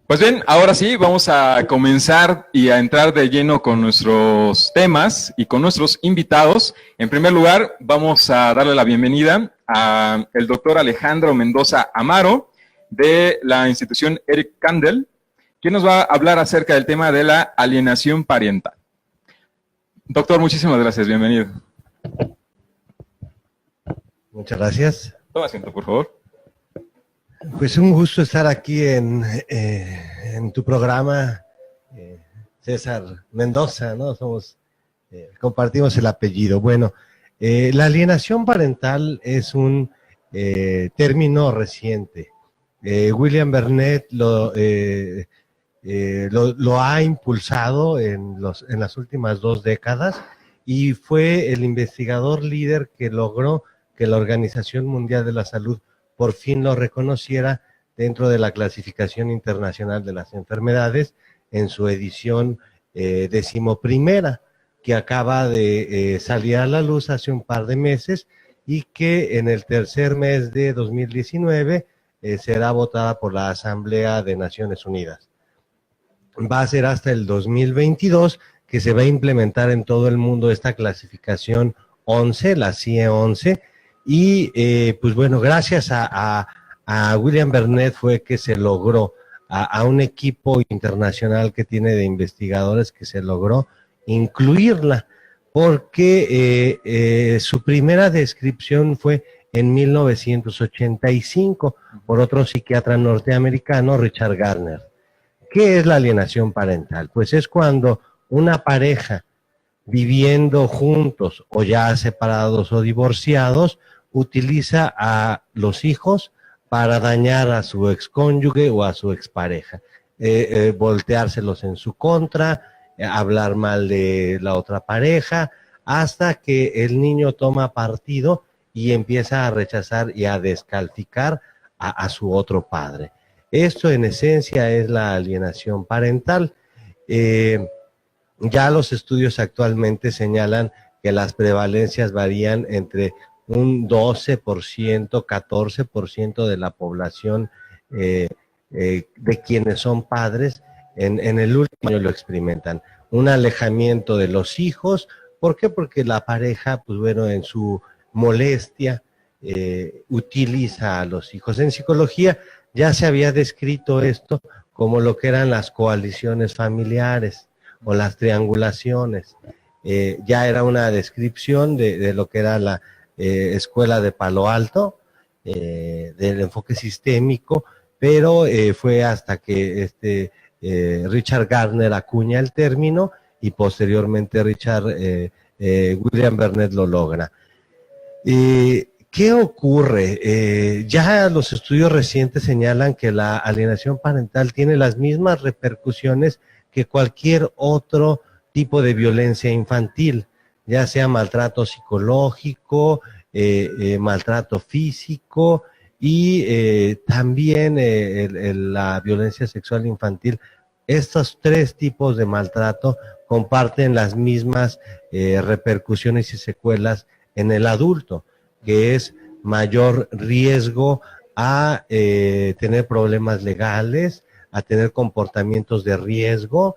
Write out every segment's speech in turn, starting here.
Pues bien, ahora sí, vamos a comenzar y a entrar de lleno con nuestros temas y con nuestros invitados. En primer lugar, vamos a darle la bienvenida al doctor Alejandro Mendoza Amaro, de la institución Eric Kandel, quien nos va a hablar acerca del tema de la alienación parental. Doctor, muchísimas gracias, bienvenido. Muchas gracias. Toma asiento, por favor. Pues un gusto estar aquí en tu programa, César Mendoza, ¿no? Compartimos el apellido. Bueno, la alienación parental es un término reciente. William Bernet lo ha impulsado en las últimas 2 décadas y fue el investigador líder que logró que la Organización Mundial de la Salud por fin lo reconociera dentro de la Clasificación Internacional de las Enfermedades en su edición 11ª, que acaba de salir a la luz hace un par de meses y que en el tercer mes de 2019 será votada por la Asamblea de Naciones Unidas. Va a ser hasta el 2022 que se va a implementar en todo el mundo esta clasificación 11, la CIE 11, y pues bueno, gracias a William Bernet fue que se logró, a un equipo internacional que tiene de investigadores, que se logró incluirla, porque su primera descripción fue en 1985 por otro psiquiatra norteamericano, Richard Gardner. ¿Qué es la alienación parental? Pues es cuando una pareja viviendo juntos o ya separados o divorciados utiliza a los hijos para dañar a su excónyuge o a su expareja, volteárselos en su contra, hablar mal de la otra pareja, hasta que el niño toma partido y empieza a rechazar y a descalificar a su otro padre. Esto en esencia es la alienación parental. Ya los estudios actualmente señalan que las prevalencias varían entre un 12%, 14% de la población de quienes son padres en el último año lo experimentan. Un alejamiento de los hijos. ¿Por qué? Porque la pareja, pues bueno, en su molestia utiliza a los hijos. En psicología ya se había descrito esto como lo que eran las coaliciones familiares o las triangulaciones. Ya era una descripción de lo que era la escuela de Palo Alto, del enfoque sistémico, pero fue hasta que Richard Gardner acuña el término y posteriormente William Bernet lo logra. ¿Qué ocurre? Ya los estudios recientes señalan que la alienación parental tiene las mismas repercusiones que cualquier otro tipo de violencia infantil, ya sea maltrato psicológico, maltrato físico y también la violencia sexual infantil. Estos 3 tipos de maltrato comparten las mismas repercusiones y secuelas en el adulto, que es mayor riesgo a tener problemas legales, a tener comportamientos de riesgo,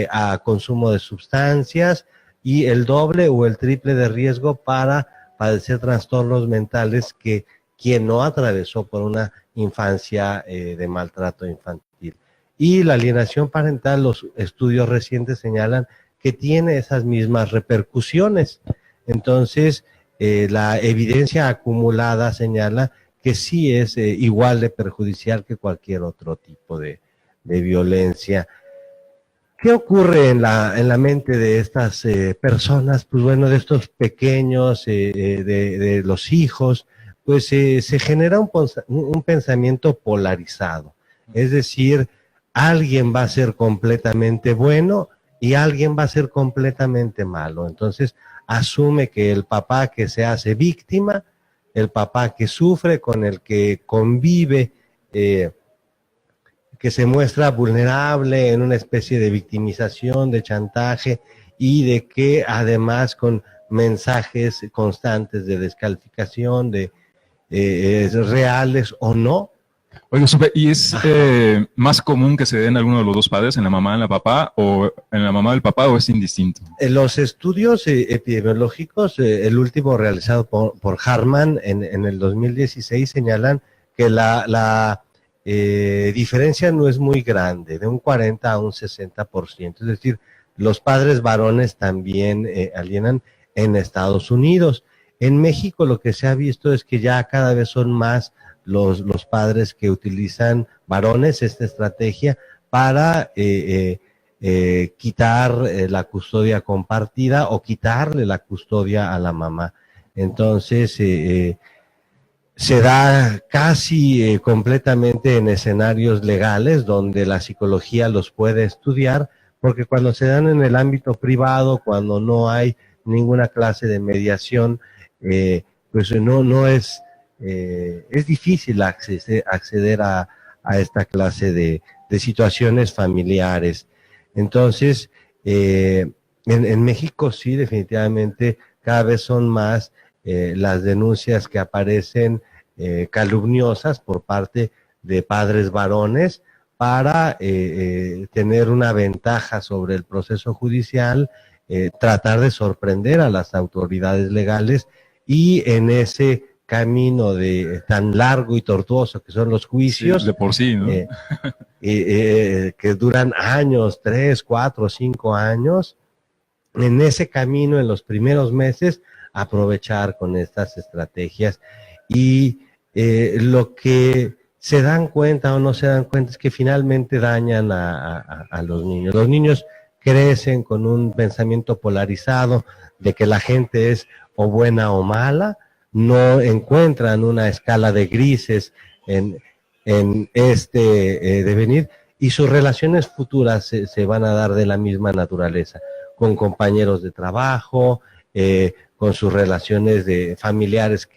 a consumo de sustancias y el doble o el triple de riesgo para padecer trastornos mentales que quien no atravesó por una infancia de maltrato infantil. Y la alienación parental, los estudios recientes señalan que tiene esas mismas repercusiones. Entonces, la evidencia acumulada señala que sí es igual de perjudicial que cualquier otro tipo de violencia. ¿Qué ocurre en la mente de estas personas? Pues bueno, de estos pequeños, de los hijos, pues se genera un pensamiento polarizado. Es decir, alguien va a ser completamente bueno y alguien va a ser completamente malo. Entonces, asume que el papá que se hace víctima, el papá que sufre, con el que convive, que se muestra vulnerable en una especie de victimización, de chantaje y de que además con mensajes constantes de descalificación, reales o no, Oiga, ¿y es más común que se den alguno de los dos padres, en la mamá, en la papá, o en la mamá del papá, o es indistinto? En los estudios epidemiológicos, el último realizado por Harman en el 2016 señalan que la diferencia no es muy grande, de un 40 a un 60%. Es decir, los padres varones también alienan en Estados Unidos. En México lo que se ha visto es que ya cada vez son más los padres que utilizan, varones, esta estrategia para quitar la custodia compartida o quitarle la custodia a la mamá. Entonces, se da casi completamente en escenarios legales donde la psicología los puede estudiar, porque cuando se dan en el ámbito privado, cuando no hay ninguna clase de mediación, pues no es, es difícil acceder a esta clase de situaciones familiares. Entonces, en México sí, definitivamente, cada vez son más las denuncias que aparecen calumniosas por parte de padres varones para tener una ventaja sobre el proceso judicial, tratar de sorprender a las autoridades legales, y en ese camino tan largo y tortuoso que son los juicios, sí, de por sí, ¿no? Que duran años, 3, 4, 5 años, en ese camino, en los primeros meses, aprovechar con estas estrategias. Y lo que se dan cuenta o no se dan cuenta es que finalmente dañan a los niños. Los niños crecen con un pensamiento polarizado de que la gente es o buena o mala, no encuentran una escala de grises en este devenir, y sus relaciones futuras se van a dar de la misma naturaleza, con compañeros de trabajo, con sus relaciones familiares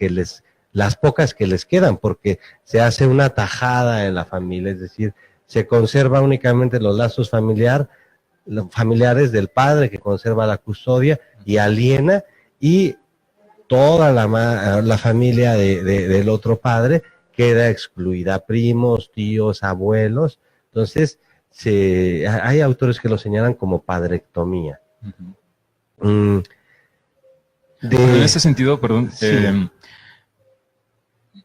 las pocas que les quedan, porque se hace una tajada en la familia, es decir, se conserva únicamente los lazos familiares del padre, que conserva la custodia y aliena, y toda la familia del otro padre queda excluida, primos, tíos, abuelos. Entonces, hay autores que lo señalan como padrectomía. Uh-huh. En ese sentido, perdón, sí.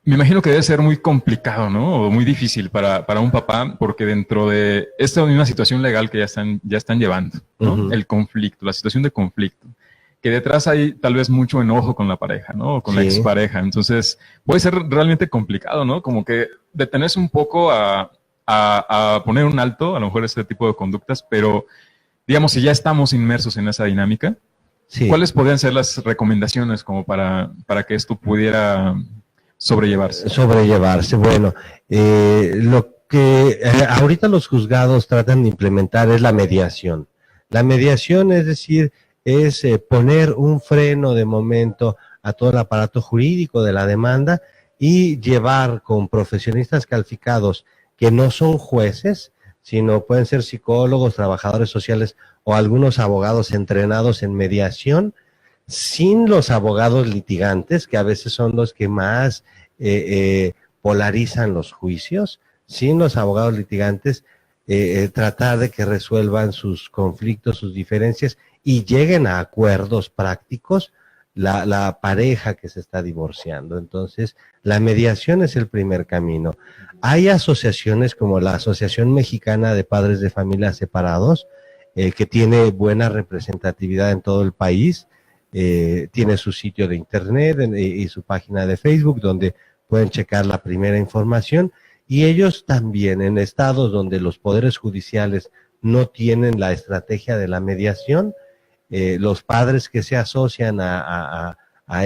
Me imagino que debe ser muy complicado, ¿no? O muy difícil para un papá, porque dentro de esta misma situación legal que ya están llevando, ¿no? Uh-huh. El conflicto, la situación de conflicto, que detrás hay tal vez mucho enojo con la pareja, ¿no? O con la expareja. Entonces, puede ser realmente complicado, ¿no? Como que detenerse un poco a poner un alto, a lo mejor este tipo de conductas, pero digamos, si ya estamos inmersos en esa dinámica, ¿cuáles podrían ser las recomendaciones como para que esto pudiera sobrellevarse? Bueno, lo que ahorita los juzgados tratan de implementar es la mediación. La mediación, es decir, es poner un freno de momento a todo el aparato jurídico de la demanda y llevar con profesionistas calificados que no son jueces, sino pueden ser psicólogos, trabajadores sociales o algunos abogados entrenados en mediación, sin los abogados litigantes, que a veces son los que más polarizan los juicios, sin los abogados litigantes, tratar de que resuelvan sus conflictos, sus diferencias y lleguen a acuerdos prácticos la pareja que se está divorciando. Entonces, la mediación es el primer camino. Hay asociaciones como la Asociación Mexicana de Padres de Familias Separados, que tiene buena representatividad en todo el país, tiene su sitio de internet y su página de Facebook, donde pueden checar la primera información, y ellos también en estados donde los poderes judiciales no tienen la estrategia de la mediación, los padres que se asocian a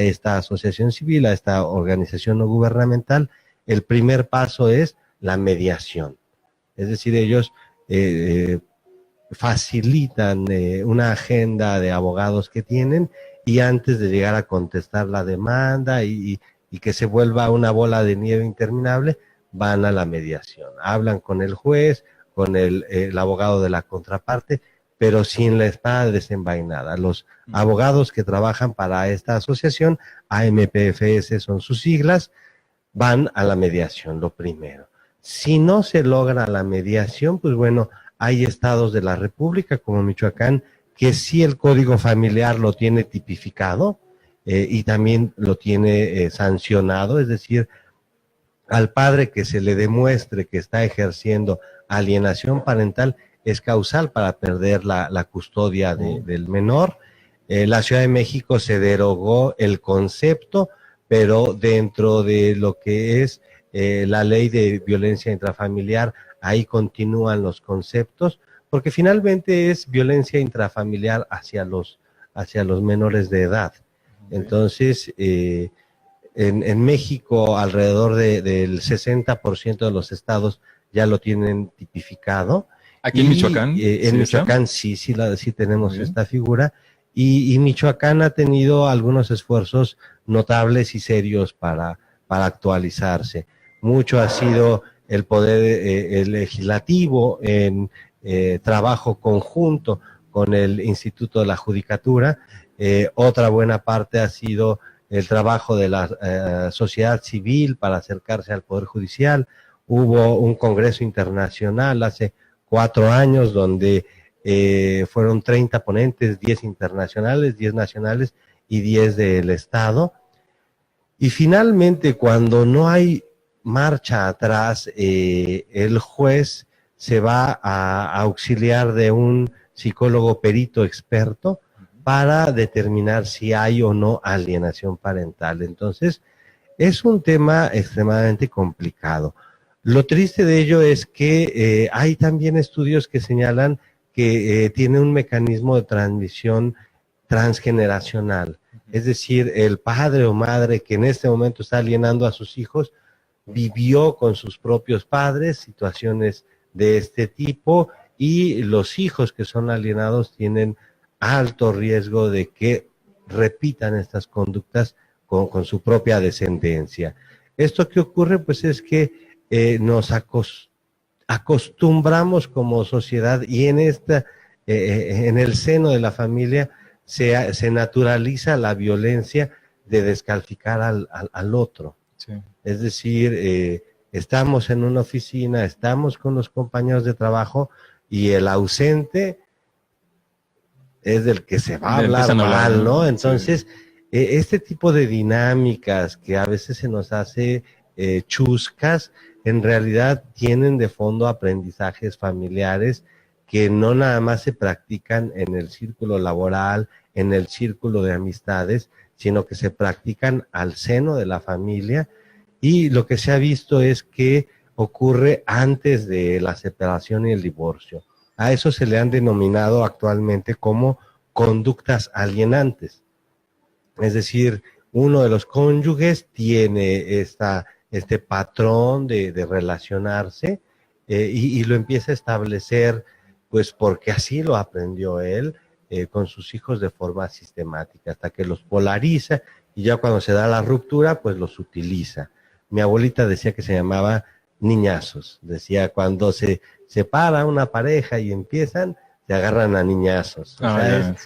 esta asociación civil, a esta organización no gubernamental, el primer paso es la mediación. Es decir, ellos facilitan una agenda de abogados que tienen, y antes de llegar a contestar la demanda y que se vuelva una bola de nieve interminable, van a la mediación. Hablan con el juez, con el abogado de la contraparte, pero sin la espada desenvainada. Los abogados que trabajan para esta asociación, AMPFS son sus siglas, van a la mediación, lo primero. Si no se logra la mediación, pues bueno, hay estados de la República como Michoacán que sí el Código Familiar lo tiene tipificado y también lo tiene sancionado, es decir, al padre que se le demuestre que está ejerciendo alienación parental es causal para perder la custodia del menor. La Ciudad de México se derogó el concepto, pero dentro de lo que es la ley de violencia intrafamiliar, ahí continúan los conceptos, porque finalmente es violencia intrafamiliar hacia los menores de edad. Entonces, en México alrededor del 60% de los estados ya lo tienen tipificado. Aquí en Michoacán. En Michoacán sí tenemos esta figura. Y Michoacán ha tenido algunos esfuerzos notables y serios para actualizarse. Mucho ha sido el poder el legislativo en trabajo conjunto con el Instituto de la Judicatura. Otra buena parte ha sido el trabajo de la sociedad civil para acercarse al Poder Judicial. Hubo un congreso internacional hace 4 años donde fueron 30 ponentes, 10 internacionales, 10 nacionales y 10 del Estado. Y finalmente, cuando no hay marcha atrás, el juez se va a auxiliar de un psicólogo perito experto para determinar si hay o no alienación parental. Entonces, es un tema extremadamente complicado. Lo triste de ello es que hay también estudios que señalan que tiene un mecanismo de transmisión transgeneracional. Es decir, el padre o madre que en este momento está alienando a sus hijos, vivió con sus propios padres situaciones de este tipo y los hijos que son alienados tienen alto riesgo de que repitan estas conductas con su propia descendencia. Esto que ocurre pues es que nos acostumbramos como sociedad y en el seno de la familia se naturaliza la violencia de descalificar al otro. Sí. Es decir, estamos en una oficina, estamos con los compañeros de trabajo y el ausente es del que se va a hablar mal, ¿no? Entonces, este tipo de dinámicas que a veces se nos hace chuscas, en realidad tienen de fondo aprendizajes familiares que no nada más se practican en el círculo laboral, en el círculo de amistades, sino que se practican al seno de la familia, y lo que se ha visto es que ocurre antes de la separación y el divorcio. A eso se le han denominado actualmente como conductas alienantes. Es decir, uno de los cónyuges tiene este patrón de relacionarse y lo empieza a establecer pues porque así lo aprendió él con sus hijos de forma sistemática, hasta que los polariza y ya cuando se da la ruptura pues los utiliza. Mi abuelita decía que se llamaba niñazos, decía cuando se separa una pareja y empiezan, se agarran a niñazos. O sea,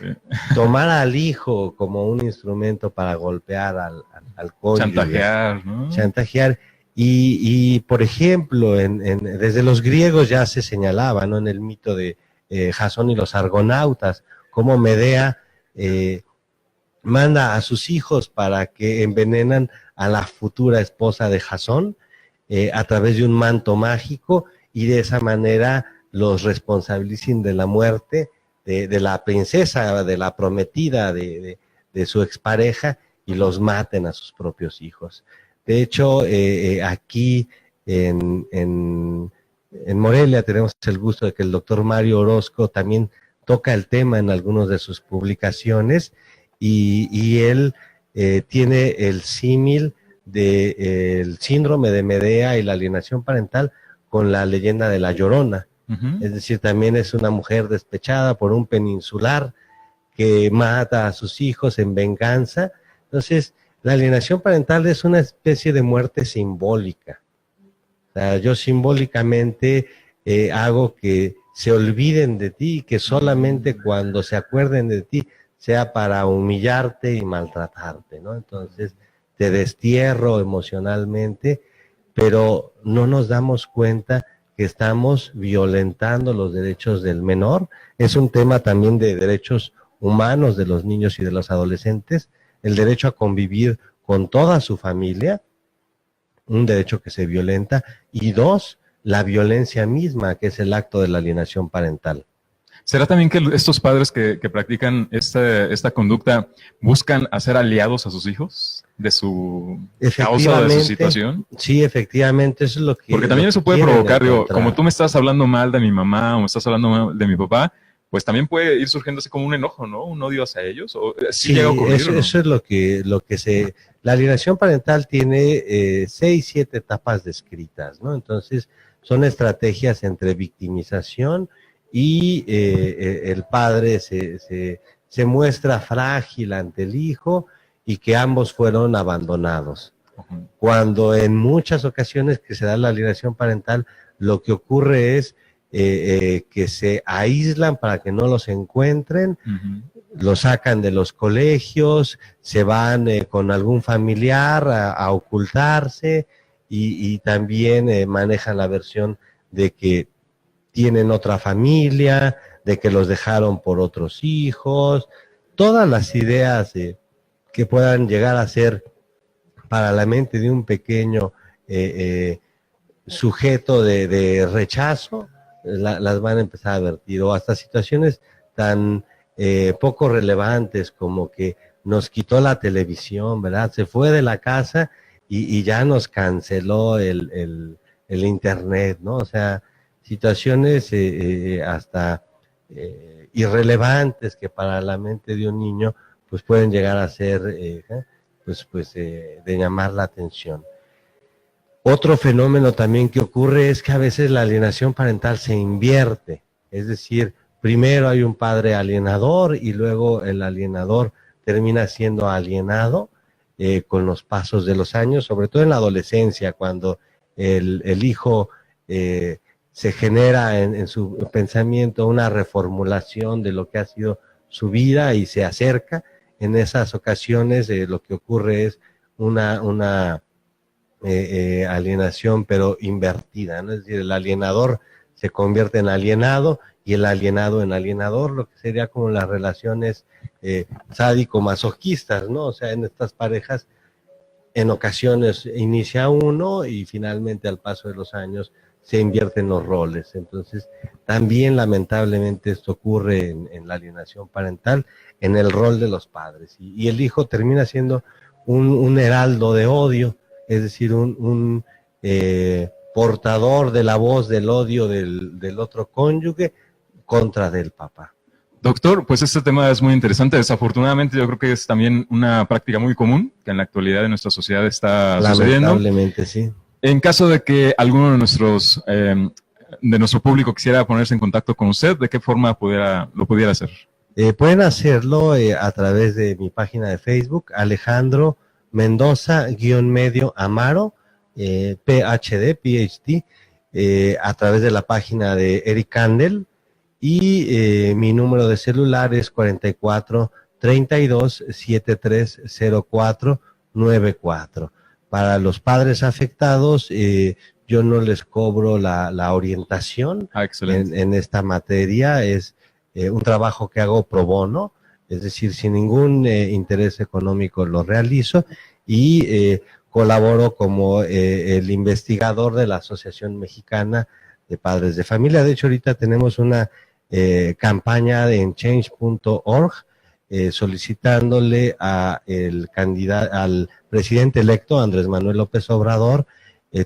tomar al hijo como un instrumento para golpear al cónyuge. Chantajear, ¿no? Chantajear. Y por ejemplo, desde los griegos ya se señalaba, ¿no? En el mito de Jasón y los argonautas, cómo Medea manda a sus hijos para que envenenan a la futura esposa de Jasón a través de un manto mágico y de esa manera los responsabilicen de la muerte de la princesa, de la prometida de su expareja y los maten a sus propios hijos. De hecho, aquí en Morelia tenemos el gusto de que el doctor Mario Orozco también toca el tema en algunas de sus publicaciones y él tiene el símil del síndrome de Medea y la alienación parental con la leyenda de La Llorona. Es decir, también es una mujer despechada por un peninsular que mata a sus hijos en venganza. Entonces, la alienación parental es una especie de muerte simbólica. O sea, yo simbólicamente hago que se olviden de ti y que solamente cuando se acuerden de ti sea para humillarte y maltratarte, ¿no? Entonces, te destierro emocionalmente pero no nos damos cuenta que estamos violentando los derechos del menor. Es un tema también de derechos humanos de los niños y de los adolescentes, el derecho a convivir con toda su familia, un derecho que se violenta, y dos, la violencia misma, que es el acto de la alienación parental. ¿Será también que estos padres que practican esta conducta buscan hacer aliados a sus hijos de su causa, de su situación? Sí, efectivamente, eso es lo que... Porque también eso puede provocar, digo, como tú me estás hablando mal de mi mamá o me estás hablando mal de mi papá, pues también puede ir surgiendo así como un enojo, ¿no? Un odio hacia ellos. ¿O sí llega a ocurrir, eso, ¿no? Eso es lo que se... La alienación parental tiene 6, 7 etapas descritas, ¿no? Entonces, son estrategias entre victimización y el padre se muestra frágil ante el hijo y que ambos fueron abandonados. Uh-huh. Cuando en muchas ocasiones que se da la alienación parental, lo que ocurre es que se aíslan para que no los encuentren, uh-huh, los sacan de los colegios, se van con algún familiar a ocultarse y también manejan la versión de que tienen otra familia, de que los dejaron por otros hijos, todas las ideas que puedan llegar a ser para la mente de un pequeño sujeto de rechazo, las van a empezar a vertir, o hasta situaciones tan poco relevantes como que nos quitó la televisión, ¿verdad? Se fue de la casa y ya nos canceló el internet, ¿no? O sea, situaciones hasta irrelevantes que para la mente de un niño pues pueden llegar a ser de llamar la atención. Otro fenómeno también que ocurre es que a veces la alienación parental se invierte, es decir, primero hay un padre alienador y luego el alienador termina siendo alienado con los pasos de los años, sobre todo en la adolescencia, cuando el hijo se genera en su pensamiento una reformulación de lo que ha sido su vida y se acerca. En esas ocasiones lo que ocurre es una alienación pero invertida, ¿no? Es decir, el alienador se convierte en alienado y el alienado en alienador, lo que sería como las relaciones sádico-masoquistas, ¿no? O sea, en estas parejas en ocasiones inicia uno y finalmente al paso de los años se invierten los roles. Entonces, también lamentablemente esto ocurre en la alienación parental, en el rol de los padres. Y el hijo termina siendo un heraldo de odio, es decir, un portador de la voz del odio del otro cónyuge contra del papá. Doctor, pues este tema es muy interesante. Desafortunadamente yo creo que es también una práctica muy común que en la actualidad de nuestra sociedad está sucediendo. Lamentablemente, sí. En caso de que alguno de nuestro público quisiera ponerse en contacto con usted, ¿de qué forma lo pudiera hacer? Pueden hacerlo a través de mi página de Facebook, Alejandro Mendoza-medio Amaro, PhD, a través de la página de Eric Kandel, y mi número de celular es 44 32 73 04 94. Para los padres afectados, yo no les cobro la orientación en esta materia, es un trabajo que hago pro bono, es decir, sin ningún interés económico lo realizo y colaboro como el investigador de la Asociación Mexicana de Padres de Familia. De hecho, ahorita tenemos una campaña en change.org solicitándole al presidente electo Andrés Manuel López Obrador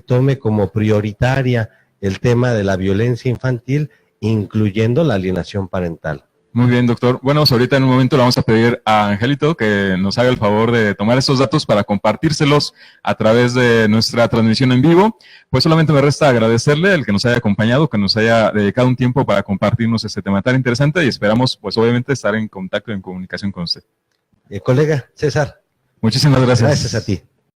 tome como prioritaria el tema de la violencia infantil, incluyendo la alienación parental. Muy bien, doctor. Bueno, pues ahorita en un momento le vamos a pedir a Angelito que nos haga el favor de tomar estos datos para compartírselos a través de nuestra transmisión en vivo. Pues solamente me resta agradecerle el que nos haya acompañado, que nos haya dedicado un tiempo para compartirnos este tema tan interesante y esperamos, pues obviamente, estar en contacto, en comunicación con usted. Colega César. Muchísimas gracias. Gracias a ti.